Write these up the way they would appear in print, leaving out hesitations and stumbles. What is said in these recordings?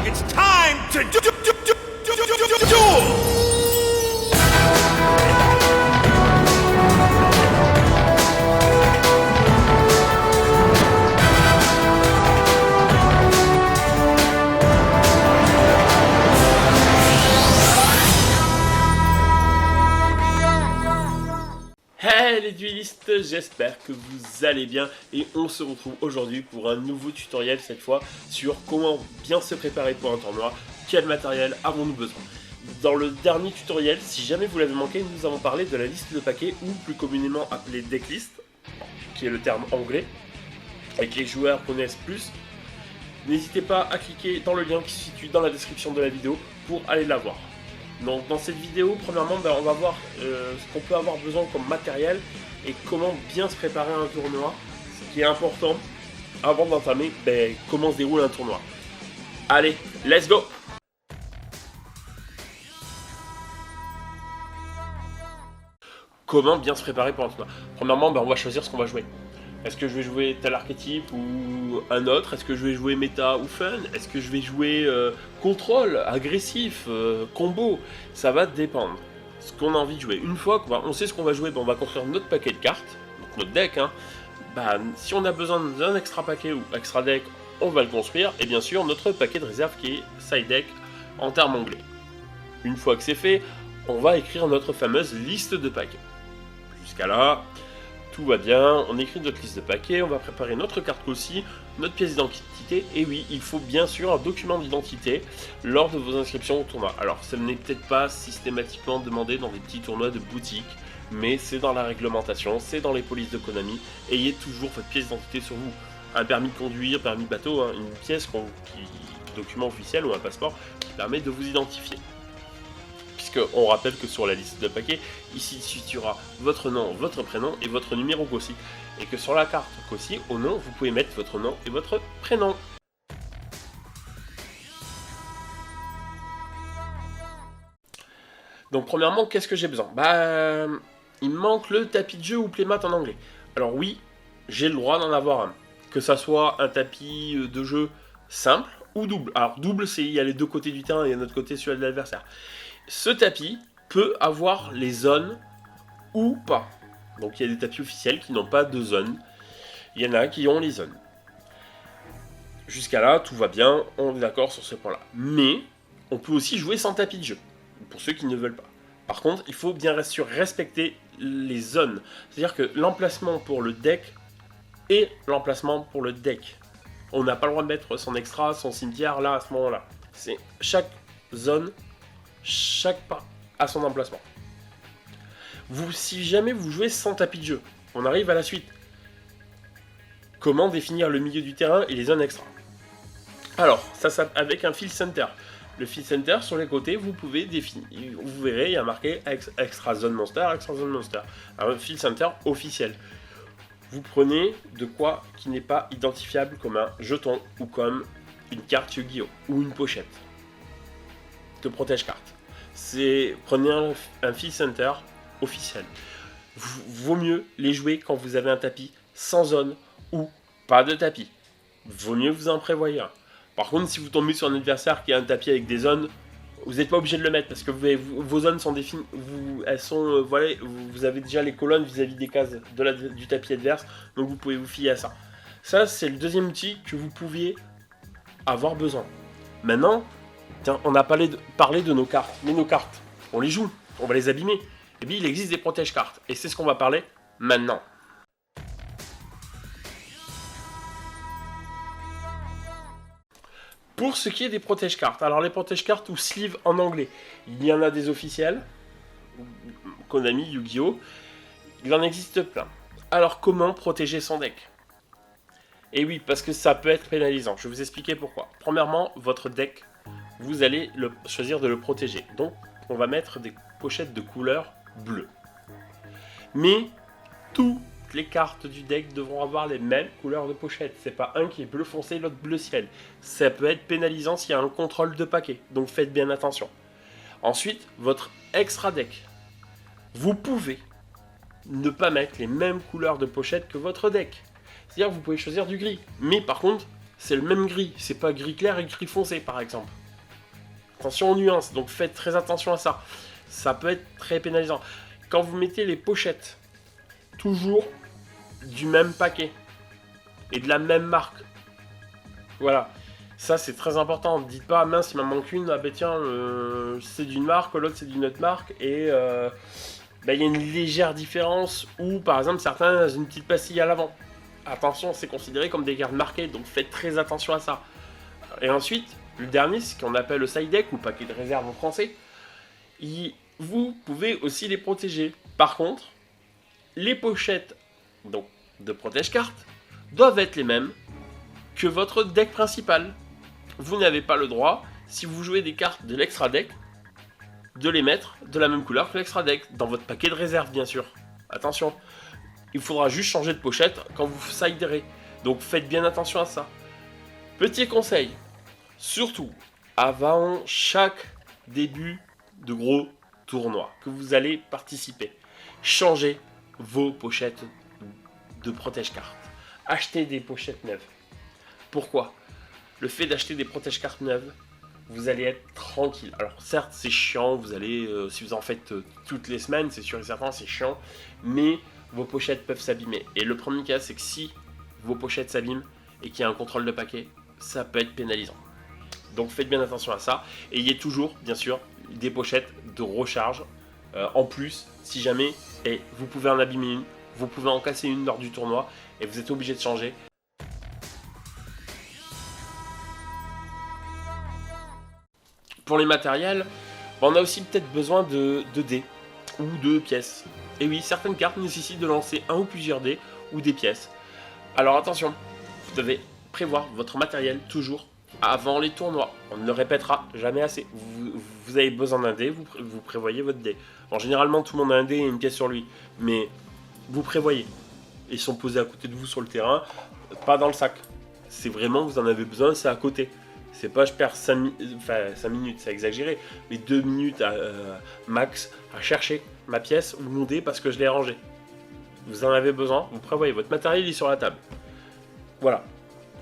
It's time to duel! Hey les duellistes, j'espère que vous allez bien et on se retrouve aujourd'hui pour un nouveau tutoriel cette fois sur comment bien se préparer pour un tournoi, quel matériel avons-nous besoin. Dans le dernier tutoriel, si jamais vous l'avez manqué, nous avons parlé de la liste de paquets ou plus communément appelée decklist, qui est le terme anglais, et que les joueurs connaissent plus. N'hésitez pas à cliquer dans le lien qui se situe dans la description de la vidéo pour aller la voir. Donc dans cette vidéo, premièrement, on va voir ce qu'on peut avoir besoin comme matériel et comment bien se préparer à un tournoi, ce qui est important avant d'entamer comment se déroule un tournoi. Allez, let's go! Comment bien se préparer pour un tournoi? Premièrement, on va choisir ce qu'on va jouer. Est-ce que je vais jouer tel archétype ou un autre? Est-ce que je vais jouer méta ou fun? Est-ce que je vais jouer contrôle, agressif, combo? Ça va dépendre. Ce qu'on a envie de jouer. Une fois qu'on sait ce qu'on va jouer, on va construire notre paquet de cartes, donc notre deck. Si on a besoin d'un extra paquet ou extra deck, on va le construire. Et bien sûr, notre paquet de réserve qui est side deck en termes anglais. Une fois que c'est fait, on va écrire notre fameuse liste de paquets. Jusqu'à là, tout va bien, on écrit notre liste de paquets, on va préparer notre carte aussi, notre pièce d'identité, et oui, il faut bien sûr un document d'identité lors de vos inscriptions au tournoi. Alors, ça n'est peut-être pas systématiquement demandé dans des petits tournois de boutique, mais c'est dans la réglementation, c'est dans les polices de Konami, ayez toujours votre pièce d'identité sur vous. Un permis de conduire, permis de bateau, une pièce, document officiel ou un passeport qui permet de vous identifier. On rappelle que sur la liste de paquets, ici il situera votre nom, votre prénom et votre numéro COSI. Et que sur la carte COSI, au nom, vous pouvez mettre votre nom et votre prénom. Donc premièrement, qu'est-ce que j'ai besoin? Il me manque le tapis de jeu ou playmat en anglais. Alors oui, j'ai le droit d'en avoir un. Que ça soit un tapis de jeu simple ou double. Alors double, c'est il y a les deux côtés du terrain et un autre côté celui de l'adversaire. Ce tapis peut avoir les zones ou pas. Donc il y a des tapis officiels qui n'ont pas de zone. Il y en a qui ont les zones. Jusqu'à là, tout va bien, on est d'accord sur ce point-là. Mais on peut aussi jouer sans tapis de jeu, pour ceux qui ne veulent pas. Par contre, il faut bien sûr respecter les zones. C'est-à-dire que l'emplacement pour le deck et l'emplacement pour le deck. On n'a pas le droit de mettre son extra, son cimetière là, à ce moment-là. C'est chaque zone, chaque pas à son emplacement. Si jamais vous jouez sans tapis de jeu, on arrive à la suite. Comment définir le milieu du terrain et les zones extra? Alors, ça avec un field center. Le field center, sur les côtés, vous pouvez définir. Vous verrez, il y a marqué extra zone monster, extra zone monster. Un field center officiel. Vous prenez de quoi qui n'est pas identifiable comme un jeton ou comme une carte Yu-Gi-Oh! Ou une pochette de protège-carte. Prenez un field center officiel. Vaut mieux les jouer quand vous avez un tapis sans zone ou pas de tapis. Vaut mieux vous en prévoyez un. Par contre, si vous tombez sur un adversaire qui a un tapis avec des zones, vous n'êtes pas obligé de le mettre parce que vos zones sont définies. Vous avez déjà les colonnes vis-à-vis des cases du tapis adverse, donc vous pouvez vous fier à ça. Ça, c'est le deuxième outil que vous pouviez avoir besoin. Maintenant, on a parlé de nos cartes, mais nos cartes, on les joue, on va les abîmer. Et bien il existe des protège-cartes, et c'est ce qu'on va parler maintenant. Pour ce qui est des protège-cartes, alors les protège-cartes ou sleeves en anglais, il y en a des officiels, Konami, Yu-Gi-Oh! Il en existe plein. Alors comment protéger son deck? Et oui, parce que ça peut être pénalisant, je vais vous expliquer pourquoi. Premièrement, votre deck, vous allez choisir de le protéger. Donc, on va mettre des pochettes de couleur bleue. Mais, toutes les cartes du deck devront avoir les mêmes couleurs de pochette. C'est pas un qui est bleu foncé, l'autre bleu ciel. Ça peut être pénalisant s'il y a un contrôle de paquet. Donc, faites bien attention. Ensuite, votre extra deck. Vous pouvez ne pas mettre les mêmes couleurs de pochette que votre deck. C'est-à-dire que vous pouvez choisir du gris. Mais par contre, c'est le même gris. C'est pas gris clair et gris foncé, par exemple. Attention aux nuances, donc faites très attention à ça. Ça peut être très pénalisant. Quand vous mettez les pochettes, toujours du même paquet et de la même marque. Voilà. Ça, c'est très important. Dites pas, mince, il m'en manque une. Ah ben tiens, c'est d'une marque, l'autre c'est d'une autre marque. Et il y a une légère différence. Ou par exemple, certains ont une petite pastille à l'avant. Attention, c'est considéré comme des cartes marquées. Donc faites très attention à ça. Et ensuite, le dernier, c'est ce qu'on appelle le side deck ou paquet de réserve en français. Vous pouvez aussi les protéger. Par contre, les pochettes donc, de protège-cartes doivent être les mêmes que votre deck principal. Vous n'avez pas le droit, si vous jouez des cartes de l'extra deck, de les mettre de la même couleur que l'extra deck, dans votre paquet de réserve bien sûr. Attention, il faudra juste changer de pochette quand vous siderez. Donc faites bien attention à ça. Petit conseil, surtout avant chaque début de gros tournoi que vous allez participer, changez vos pochettes de protège-cartes. Achetez des pochettes neuves. Pourquoi ? Le fait d'acheter des protège-cartes neuves, vous allez être tranquille. Alors certes, c'est chiant, vous allez, si vous en faites toutes les semaines, c'est sûr et certain, c'est chiant, mais vos pochettes peuvent s'abîmer. Et le premier cas, c'est que si vos pochettes s'abîment et qu'il y a un contrôle de paquet, ça peut être pénalisant. Donc faites bien attention à ça. Et ayez toujours, bien sûr, des pochettes de recharge en plus, si jamais, et vous pouvez en abîmer une, vous pouvez en casser une lors du tournoi, et vous êtes obligé de changer. Pour les matériels, on a aussi peut-être besoin de dés ou de pièces. Et oui, certaines cartes nécessitent de lancer un ou plusieurs dés ou des pièces. Alors attention, vous devez prévoir votre matériel toujours avant les tournois. On ne le répétera jamais assez. Vous avez besoin d'un dé, vous prévoyez votre dé. Alors généralement tout le monde a un dé et une pièce sur lui, mais vous prévoyez. Ils sont posés à côté de vous sur le terrain, pas dans le sac. C'est vraiment, vous en avez besoin, c'est à côté. C'est pas je perds 5 minutes, c'est exagéré, mais 2 minutes max à chercher ma pièce ou mon dé parce que je l'ai rangé. Vous en avez besoin, vous prévoyez, votre matériel est sur la table. Voilà.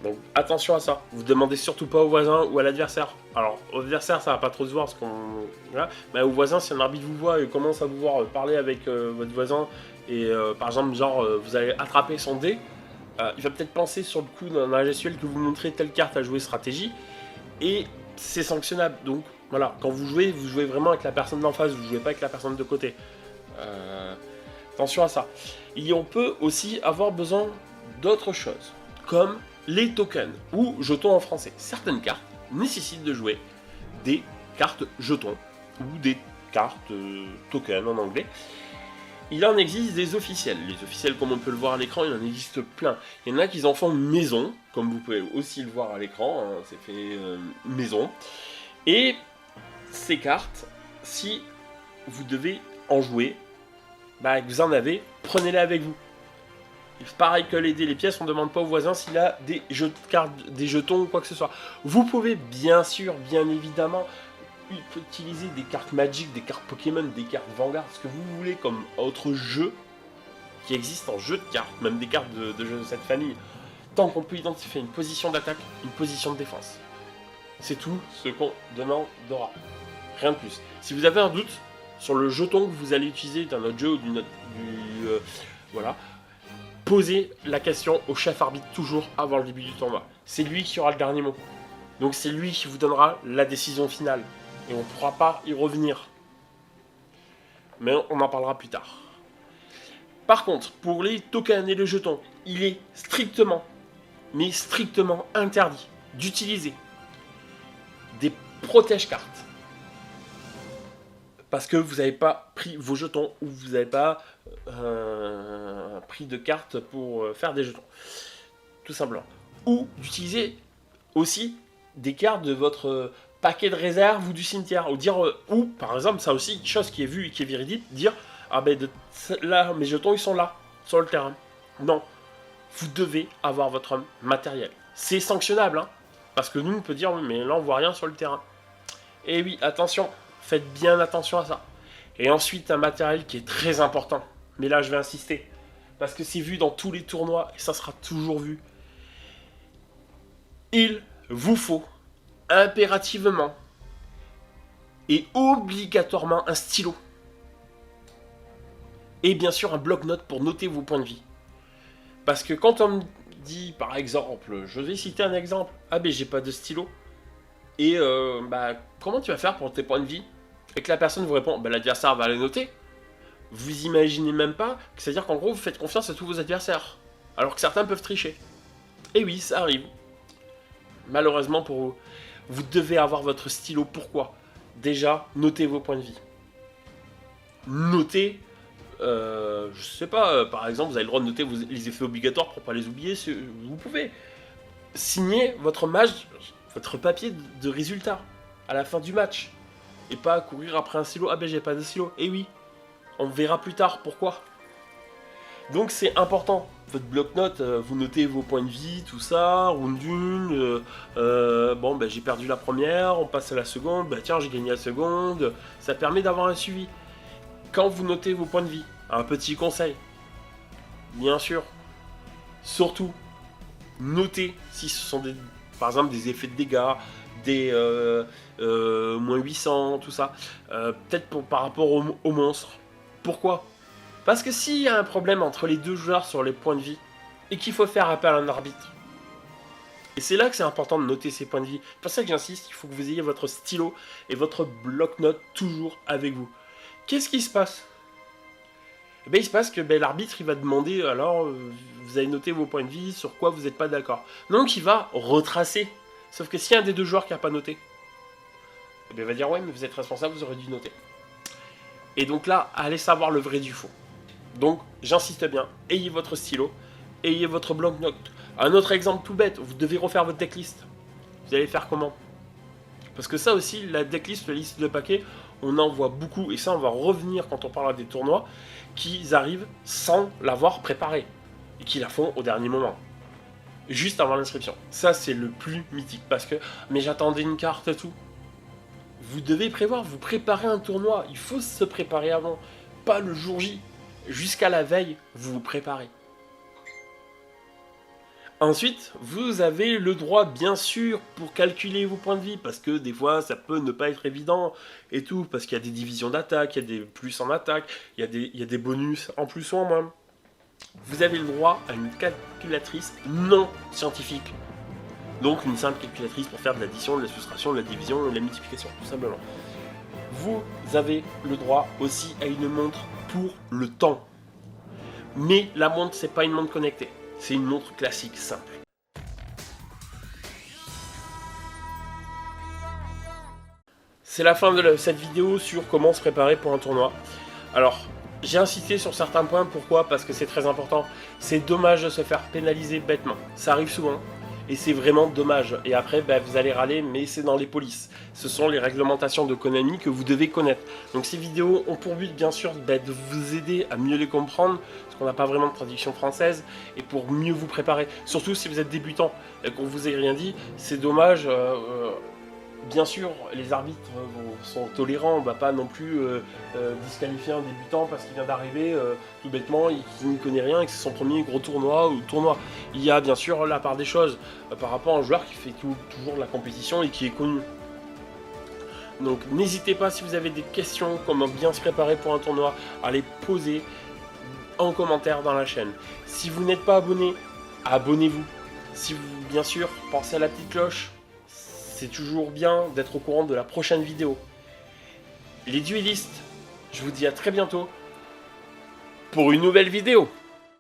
Donc attention à ça. Vous demandez surtout pas au voisin ou à l'adversaire. Alors au adversaire ça va pas trop se voir parce qu'on. Voilà. Mais au voisin, si un arbitre vous voit et commence à vous voir parler avec votre voisin et par exemple genre vous allez attraper son dé, il va peut-être penser sur le coup d'un gestuel que vous montrez telle carte à jouer stratégie. Et c'est sanctionnable. Donc voilà, quand vous jouez vraiment avec la personne d'en face, vous ne jouez pas avec la personne de côté. Attention à ça. Et on peut aussi avoir besoin d'autres choses, comme les tokens, ou jetons en français. Certaines cartes nécessitent de jouer des cartes jetons, ou des cartes tokens en anglais. Il en existe des officiels. Les officiels, comme on peut le voir à l'écran, il en existe plein. Il y en a qui en font maison, comme vous pouvez aussi le voir à l'écran, hein, c'est fait maison. Et ces cartes, si vous devez en jouer, vous en avez, prenez-les avec vous. Et pareil que les dés, les pièces, on ne demande pas au voisin s'il a des jetons ou quoi que ce soit. Vous pouvez bien sûr, bien évidemment, utiliser des cartes Magic, des cartes Pokémon, des cartes Vanguard, ce que vous voulez comme autre jeu qui existe en jeu de cartes, même des cartes de jeux de cette famille, tant qu'on peut identifier une position d'attaque, une position de défense. C'est tout ce qu'on demandera. Rien de plus. Si vous avez un doute sur le jeton que vous allez utiliser d'un autre jeu ou voilà, posez la question au chef arbitre toujours avant le début du tournoi. C'est lui qui aura le dernier mot. Donc c'est lui qui vous donnera la décision finale. Et on ne pourra pas y revenir. Mais on en parlera plus tard. Par contre, pour les tokens et les jetons, il est strictement, mais strictement interdit d'utiliser des protège-cartes. Parce que vous n'avez pas pris vos jetons ou vous n'avez pas pris de cartes pour faire des jetons. Tout simplement. Ou d'utiliser aussi des cartes de votre paquet de réserve ou du cimetière, ou par exemple, ça aussi, une chose qui est vue et qui est véridique, dire là, mes jetons ils sont là, sur le terrain. Non, vous devez avoir votre matériel. C'est sanctionnable, hein, parce que nous on peut dire, mais là on voit rien sur le terrain. Et oui, attention, faites bien attention à ça. Et ensuite, un matériel qui est très important, mais là je vais insister, parce que c'est vu dans tous les tournois, et ça sera toujours vu. Il vous faut impérativement Et obligatoirement un stylo. Et bien sûr un bloc-notes pour noter vos points de vie. Parce que quand on me dit, par exemple, je vais citer un exemple, ah ben j'ai pas de stylo, et comment tu vas faire pour tes points de vie? Et que la personne vous répond, l'adversaire va les noter. Vous imaginez même pas que c'est-à-dire qu'en gros vous faites confiance à tous vos adversaires, alors que certains peuvent tricher. Et oui, ça arrive. Malheureusement pour vous, vous devez avoir votre stylo. Pourquoi? Déjà, notez vos points de vie. Notez, je sais pas, par exemple, vous avez le droit de noter les effets obligatoires pour pas les oublier. Vous pouvez signer votre match, votre papier de résultat à la fin du match. Et pas courir après un stylo. Ah ben j'ai pas de stylo. Et oui, on verra plus tard pourquoi. Donc c'est important. Votre bloc-notes, vous notez vos points de vie, tout ça, round 1, j'ai perdu la première, on passe à la seconde, tiens j'ai gagné la seconde. Ça permet d'avoir un suivi. Quand vous notez vos points de vie, un petit conseil, bien sûr, surtout, notez si ce sont par exemple des effets de dégâts, des moins 800, tout ça. Peut-être par rapport aux monstres. Pourquoi? Parce que s'il y a un problème entre les deux joueurs sur les points de vie, et qu'il faut faire appel à un arbitre, et c'est là que c'est important de noter ses points de vie. C'est pour ça que j'insiste, il faut que vous ayez votre stylo et votre bloc-notes toujours avec vous. Qu'est-ce qui se passe? Il se passe que l'arbitre il va demander, alors vous avez noté vos points de vie, sur quoi vous n'êtes pas d'accord. Donc il va retracer. Sauf que s'il y a un des deux joueurs qui n'a pas noté, il va dire ouais mais vous êtes responsable, vous aurez dû noter. Et donc là, allez savoir le vrai du faux. Donc j'insiste bien, ayez votre stylo, ayez votre bloc-notes. Un autre exemple tout bête, vous devez refaire votre decklist. Vous allez faire comment? Parce que ça aussi, la decklist, la liste de paquets, on en voit beaucoup, et ça on va revenir quand on parlera des tournois, qui arrivent sans l'avoir préparée, et qui la font au dernier moment. Juste avant l'inscription. Ça c'est le plus mythique, parce que, mais j'attendais une carte et tout. Vous devez prévoir, vous préparez un tournoi, il faut se préparer avant, pas le jour J. Jusqu'à la veille, vous vous préparez. Ensuite, vous avez le droit, bien sûr, pour calculer vos points de vie, parce que des fois, ça peut ne pas être évident, et tout, parce qu'il y a des divisions d'attaque, il y a des plus en attaque, il y a des bonus en plus ou en moins. Vous avez le droit à une calculatrice non scientifique. Donc une simple calculatrice pour faire de l'addition, de la soustraction, de la division et de la multiplication, tout simplement. Vous avez le droit aussi à une montre pour le temps. Mais la montre, c'est pas une montre connectée. C'est une montre classique, simple. C'est la fin de cette vidéo sur comment se préparer pour un tournoi. Alors, j'ai insisté sur certains points, pourquoi? Parce que c'est très important. C'est dommage de se faire pénaliser bêtement. Ça arrive souvent. Et c'est vraiment dommage. Et après, vous allez râler, mais c'est dans les polices. Ce sont les réglementations de Konami que vous devez connaître. Donc ces vidéos ont pour but, bien sûr, de vous aider à mieux les comprendre, parce qu'on n'a pas vraiment de traduction française, et pour mieux vous préparer. Surtout si vous êtes débutant et qu'on vous ait rien dit, c'est dommage. Bien sûr, les arbitres sont tolérants, on ne va pas non plus disqualifier un débutant parce qu'il vient d'arriver, tout bêtement, qu'il n'y connaît rien et que c'est son premier gros tournoi ou tournoi. Il y a bien sûr la part des choses par rapport à un joueur qui fait toujours de la compétition et qui est connu. Donc n'hésitez pas, si vous avez des questions, comment bien se préparer pour un tournoi, à les poser en commentaire dans la chaîne. Si vous n'êtes pas abonné, abonnez-vous. Si vous, bien sûr, pensez à la petite cloche. C'est toujours bien d'être au courant de la prochaine vidéo. Les duellistes, je vous dis à très bientôt pour une nouvelle vidéo.